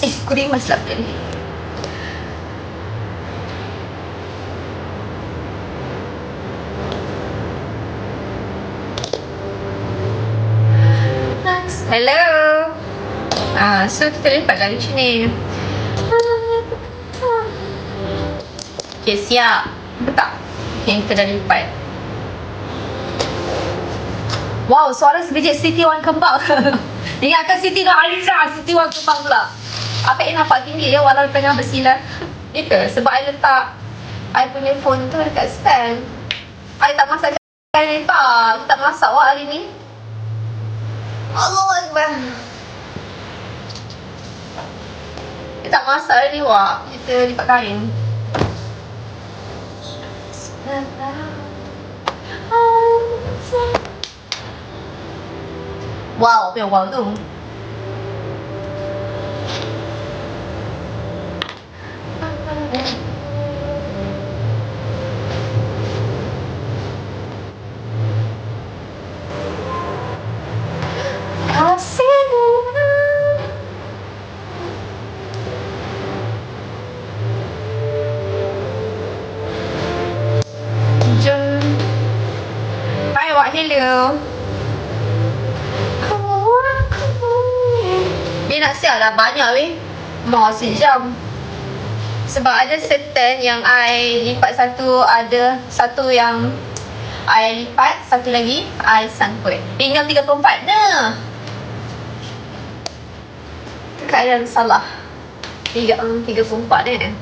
Kuning mas lah ni. Hello. So kita lipat lah macam ni. Okay, siap. Betul tak? Okay, kita dah lipat. Wow, suara sebiji Siti Wan Kembang. Ingatkan Siti Nurhaliza, Siti Wan Kembang pula. Apa yang nampak tinggi ya walau tengah bersilar. Itu sebab I letak I punya phone tu dekat stand. I tak masak ni tak. Tak masak wak hari ni. Allah Akbar. Kita tak masak hari ni wak. Kita lipat kain. Wow, apa yang wow tu? Hi, Wak. Hello. Dia nak siap lah banyak weh. Mau sejam. Sebab ada certain yang I lipat satu, ada satu yang I lipat, satu lagi I sangkut. Tinggal 34 dah. Keadaan salah. 34 dah.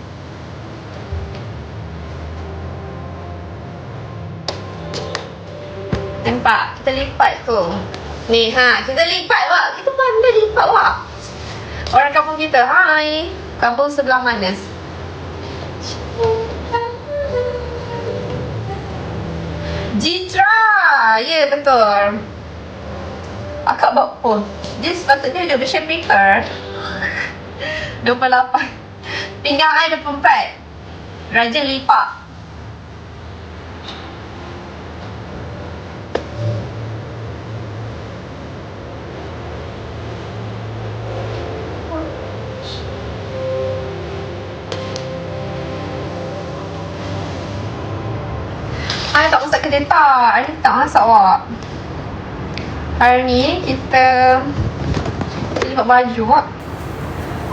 Nampak? Kita lipat tu. Ni kita lipat wak. Kita pandai lipat wak. Orang kampung kita, hai. Kampung sebelah mana? Jitra. Ya, betul. Akak bawa pun. Dia sepatutnya dia version maker. 28. Pinggang I 24. Rajin lipat. I tak masak kedai tak. I tak masak wak. Hari ni kita lipat baju wak.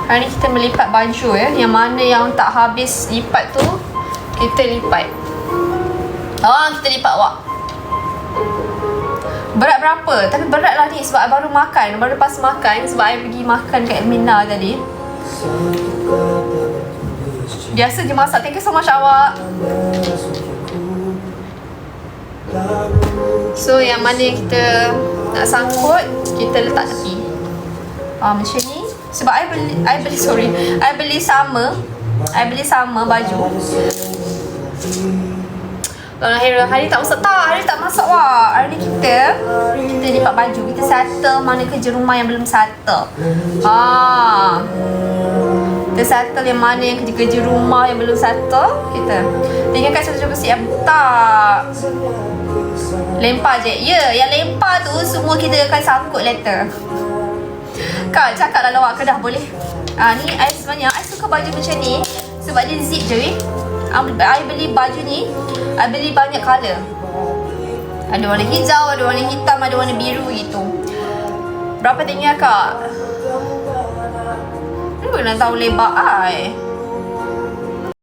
Hari ni kita melipat baju ya. Yang mana yang tak habis lipat tu kita lipat. Kita lipat wak. Berat berapa? Tapi berat lah ni sebab I baru makan. Baru lepas makan sebab I pergi makan kat Elmina tadi. Biasa je masak. Thank you so much awak. So yang mana kita nak sangkut, kita letak tepi. Macam ni. Sebab I beli sama baju. Hari tak masak tak. Hari tak masak wak. Hari ni kita lipat baju. Kita settle mana kerja rumah yang belum settle. Kita settle yang mana yang kerja rumah yang belum settle. Kita tinggalkan satu bersih. Tak. Lempar je. Ya, yang lempar tu semua kita akan sangkut later. Kak, cakap lah lawak ke dah boleh. Ni I sebenarnya I suka baju macam ni sebab dia zip je weh. I beli baju ni, I beli banyak colour. Ada warna hijau, ada warna hitam, ada warna biru gitu. Berapa tinggi kak? Ni boleh nak tahu lebar I.